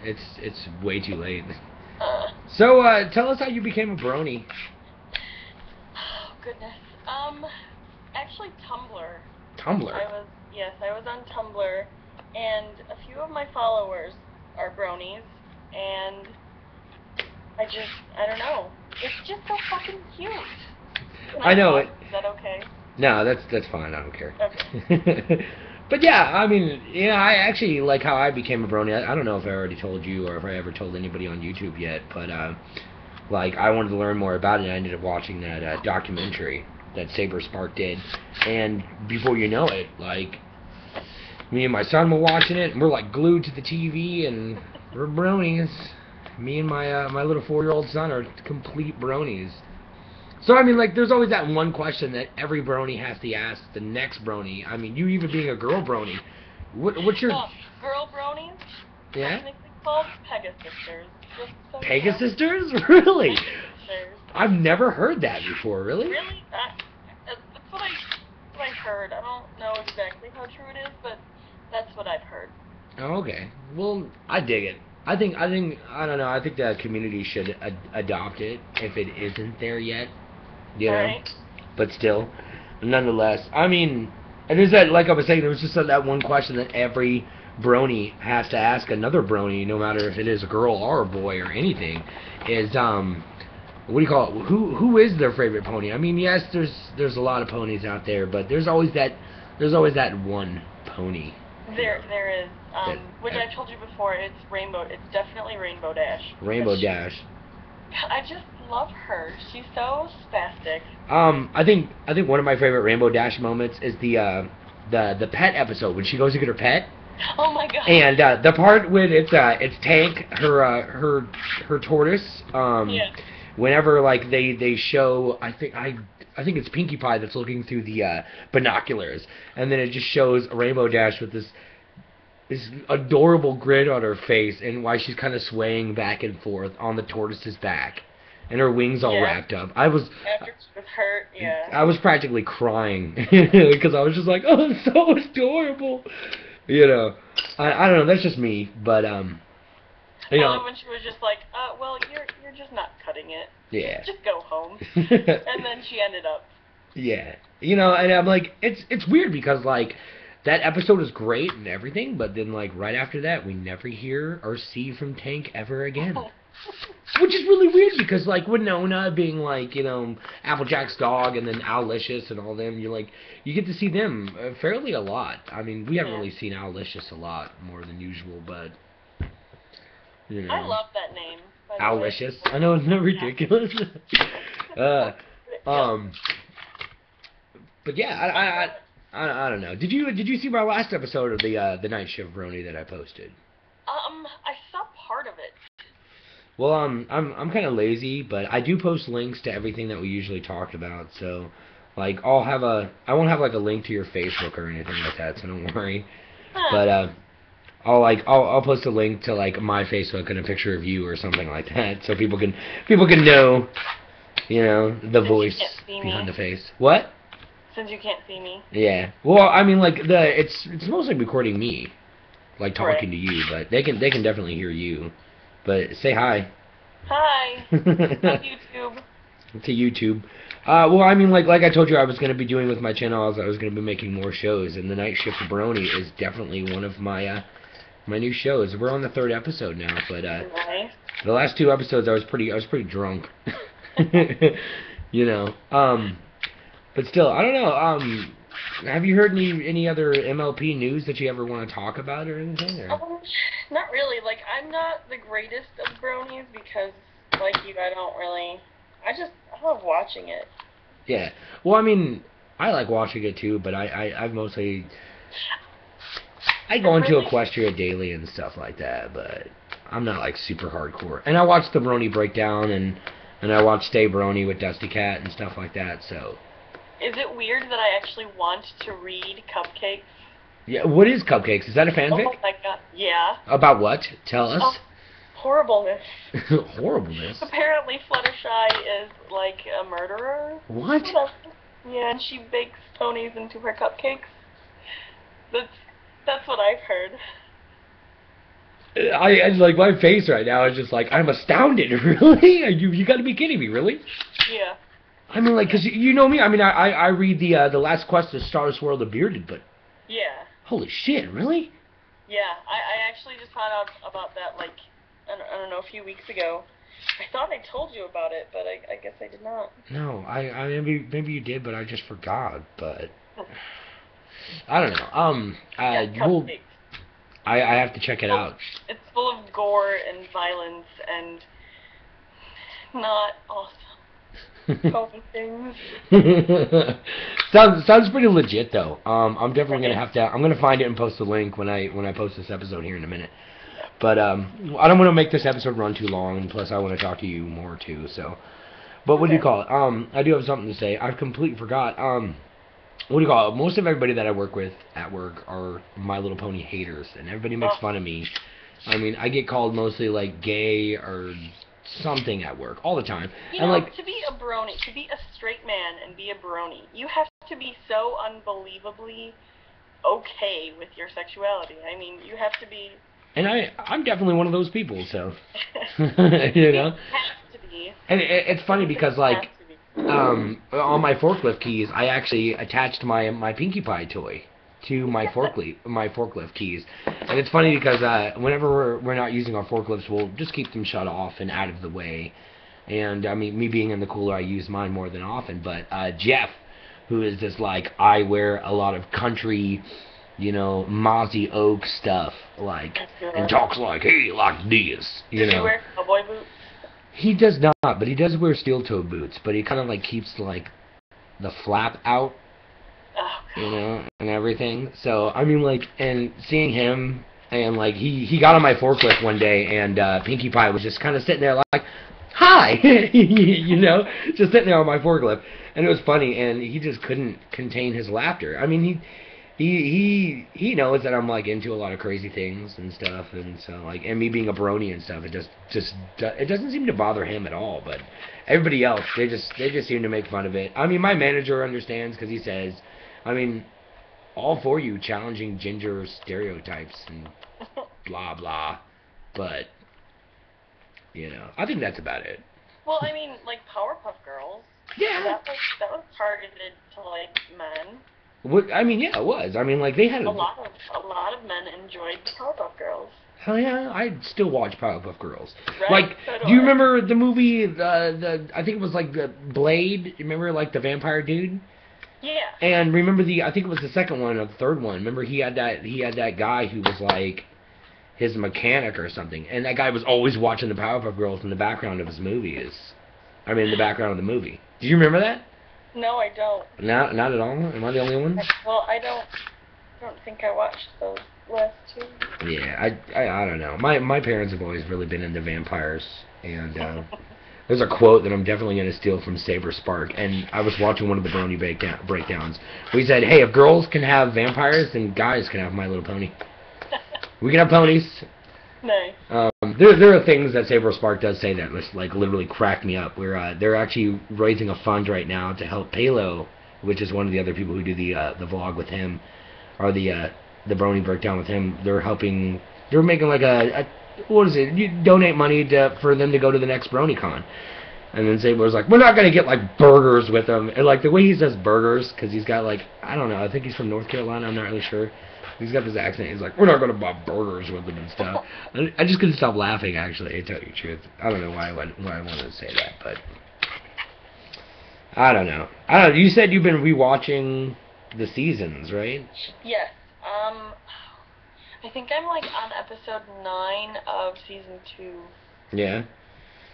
It's way too late. Uh, So, tell us how you became a brony. oh, goodness. Actually, Tumblr. Tumblr. I was on Tumblr, and a few of my followers are bronies, and I don't know. It's just so fucking cute. Can I know talk? it. Is that okay? No, that's fine. I don't care. Okay. But yeah, I mean, I actually like how I became a brony. I don't know if I already told you or if I ever told anybody on YouTube yet, but like I wanted to learn more about it. I ended up watching that documentary that Saber Spark did, and before you know it, like me and my son were watching it, and we're like glued to the TV, and we're bronies. Me and my little 4-year-old son are complete bronies. So, I mean, like, there's always that one question that every brony has to ask the next brony. I mean, you even being a girl brony. What's your... Girl bronies? Yeah? Technically called Pegasisters. Just so Pegasisters? Really? Pegasisters. I've never heard that before, really? Really? That's what I heard. I don't know exactly how true it is, but that's what I've heard. Oh, okay. Well, I dig it. I think, I don't know, I think the community should adopt it if it isn't there yet. You know, right. But still, nonetheless, I mean, and there's that, like I was saying, there was just that one question that every brony has to ask another brony, no matter if it is a girl or a boy or anything, is what do you call it? Who is their favorite pony? I mean, yes, there's a lot of ponies out there, but there's always that one pony. There is, which I told you before. It's Rainbow. It's definitely Rainbow Dash. Rainbow Dash. I just love her. She's so spastic. I think one of my favorite Rainbow Dash moments is the pet episode when she goes to get her pet. Oh my god. And the part when it's Tank, her tortoise. Yeah. Whenever like they show, I think it's Pinkie Pie that's looking through the binoculars, and then it just shows Rainbow Dash with this adorable grin on her face, and why she's kind of swaying back and forth on the tortoise's back, and her wings all wrapped up. After she was hurt, yeah. I was practically crying because I was just like, oh, it's so adorable. You know, I don't know. That's just me, but I love when she was just like, well, you're just not cutting it. Yeah. Just go home. And then she ended up. Yeah. You know, and I'm like, it's weird because like that episode is great and everything, but then like right after that, we never hear or see from Tank ever again. Which is really weird because like Winona being like, you know, Applejack's dog and then Owlicious and all them, you get to see them fairly a lot. I mean, we haven't really seen Owlicious a lot more than usual, but you know. I love that name. Owlicious. I know, isn't that ridiculous? But yeah, I don't know. Did you see my last episode of the Night Shift Brony that I posted? I saw part of it. Well, I'm kind of lazy, but I do post links to everything that we usually talk about. So, like, I won't have like a link to your Facebook or anything like that, so don't worry. But I'll post a link to like my Facebook and a picture of you or something like that, so people can know, you know, the voice behind the face. What? Since you can't see me. Yeah. Well, I mean, like it's mostly recording me, like talking to you, but they can definitely hear you. But say hi. Hi. On YouTube. To YouTube. Well, I mean, like I told you, I was going to be doing with my channel. I was going to be making more shows, and the Night Shift Brony is definitely one of my new shows. We're on the 3rd episode now, but nice. The last 2 episodes I was pretty drunk. You know. But still, I don't know. Have you heard any other MLP news that you ever want to talk about or anything? Or? Not really. Like, I'm not the greatest of bronies because, like you, I love watching it. Yeah. Well, I mean, I like watching it too, but I've mostly... I go into Equestria daily and stuff like that, but I'm not, like, super hardcore. And I watch the Brony Breakdown, and I watch Stay Brony with Dusty Cat and stuff like that, so... Is it weird that I actually want to read Cupcakes? Yeah, what is Cupcakes? Is that a fanfic? Oh my god, yeah. About what? Tell us. Horribleness. Horribleness? Apparently Fluttershy is, like, a murderer. What? Yeah, and she bakes ponies into her cupcakes. That's what I've heard. I like my face right now is just like I'm astounded. Really? You got to be kidding me, really? Yeah. I mean, like, cause you know me. I mean, I read the Last Quest of Stardust World of Bearded, but Yeah. holy shit, really? Yeah. I actually just found out about that like I don't know a few weeks ago. I thought I told you about it, but I guess I did not. No, I maybe you did, but I just forgot. But I don't know. Yeah, well, cupcakes. I have to check it out. It's full of gore and violence and not awesome. COVID things. sounds pretty legit though. I'm definitely gonna have to. I'm gonna find it and post the link when I post this episode here in a minute. But I don't want to make this episode run too long, and plus I want to talk to you more too. So, but what do you call it? I do have something to say. I completely forgot. What do you call it? Most of everybody that I work with at work are My Little Pony haters, and everybody makes fun of me. I mean, I get called mostly like gay or something at work all the time. You and know, like to be a brony, to be a straight man and be a brony, you have to be so unbelievably okay with your sexuality. I mean, you have to be. And I'm definitely one of those people, so you know. Has to be. And it's funny because like on my forklift keys, I actually attached my Pinkie Pie toy to my forklift keys. And it's funny because whenever we're not using our forklifts, we'll just keep them shut off and out of the way. And I mean, me being in the cooler, I use mine more than often. But Jeff, who is this like I wear a lot of country, you know, Mozzie Oak stuff, like, and talks like, hey, like this, you know. Does he wear cowboy boots? He does not, but he does wear steel-toe boots, but he kind of like keeps like the flap out, you know, and everything. So I mean, like, and seeing him, and like he got on my forklift one day, and Pinkie Pie was just kind of sitting there like, hi, you know, just sitting there on my forklift, and it was funny, and he just couldn't contain his laughter. I mean, he knows that I'm like into a lot of crazy things and stuff, and so like, and me being a brony and stuff, it doesn't seem to bother him at all. But everybody else, they just seem to make fun of it. I mean, my manager understands because he says, I mean, all for you challenging ginger stereotypes and blah blah, but you know, I think that's about it. Well, I mean, like Powerpuff Girls. Yeah. That was targeted to like men. I mean, yeah, it was. I mean, like they had a lot of men enjoyed Powerpuff Girls. Hell yeah, I still watch Powerpuff Girls. Right? Like, do you remember the movie? I think it was like the Blade. Remember, like the vampire dude? Yeah. And remember I think it was the second one or the third one. Remember he had that guy who was like his mechanic or something, and that guy was always watching the Powerpuff Girls in the background of his movies. I mean, in the background of the movie. Do you remember that? No, I don't. Not at all? Am I the only one? Well, I don't think I watched those last two. Yeah, I don't know. My parents have always really been into vampires, and there's a quote that I'm definitely going to steal from Saber Spark, and I was watching one of the Brony breakdowns. We said, hey, if girls can have vampires, then guys can have My Little Pony. We can have ponies. Nice. There are things that Saber Spark does say that like literally crack me up. Where they're actually raising a fund right now to help Palo, which is one of the other people who do the vlog with him, or the Brony breakdown with him. They're helping. They're making like a what is it? You donate money for them to go to the next BronyCon. And then Saber's like, we're not gonna get like burgers with them. And like the way he says burgers, because he's got like, I don't know, I think he's from North Carolina. I'm not really sure. He's got this accent. He's like, we're not going to buy burgers with him and stuff. I just couldn't stop laughing, actually, to tell you the truth. I don't know why I wanted to say that, but I don't know. You said you've been rewatching the seasons, right? Yes. I think I'm like on episode 9 of season 2. Yeah.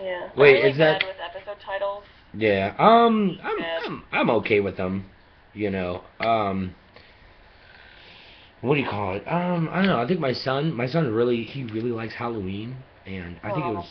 Yeah. Wait, I'm really is that bad with episode titles? Yeah. I'm okay with them. You know. What do you call it? I don't know. I think my son really likes Halloween, and I think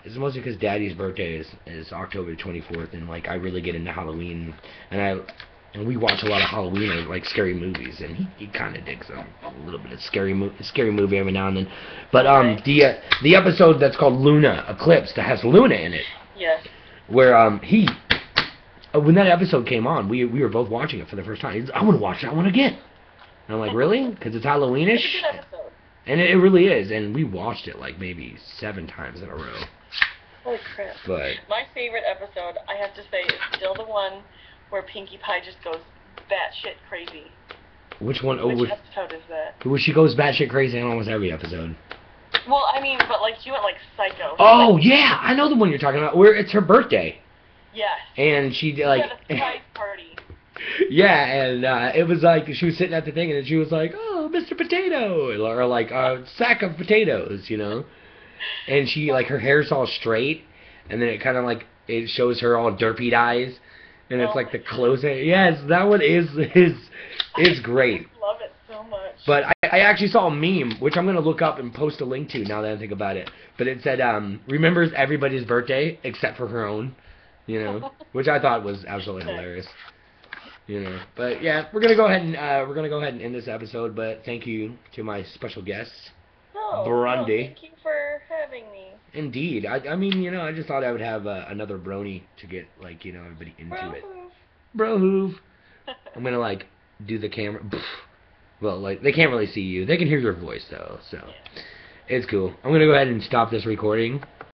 it's mostly because Daddy's birthday is October 24th, and like I really get into Halloween, and we watch a lot of Halloween or like scary movies, and he kind of digs them. A little bit of scary movie every now and then. But the episode that's called Luna Eclipse that has Luna in it. Yeah. Where when that episode came on, we were both watching it for the first time. I want to watch that one again. And I'm like, really? Because it's Halloweenish? It's a good episode. And it really is. And we watched it like maybe 7 times in a row. Holy crap. But my favorite episode, I have to say, is still the one where Pinkie Pie just goes batshit crazy. which one? Which episode is that? Where she goes batshit crazy in almost every episode. Well, I mean, but like she went like psycho. Oh like, yeah, I know the one you're talking about. Where it's her birthday. Yes. And she like. Yeah, the surprise party. Yeah, and it was like she was sitting at the thing, and she was like, "Oh, Mr. Potato," or like a sack of potatoes, you know. And she like her hair's all straight, and then it kind of like it shows her all derpy eyes, and it's like the close-up. Yes, that one is great. I love it so much. But I actually saw a meme, which I'm gonna look up and post a link to now that I think about it. But it said remembers everybody's birthday except for her own, you know, which I thought was absolutely hilarious. You know, but yeah, we're gonna go ahead and end this episode. But thank you to my special guests, Brony. Thank you for having me. Indeed, I mean, you know, I just thought I would have another brony to get like, you know, everybody into it. Bro hoove. I'm gonna like do the camera. Well, like they can't really see you. They can hear your voice though, so it's cool. I'm gonna go ahead and stop this recording.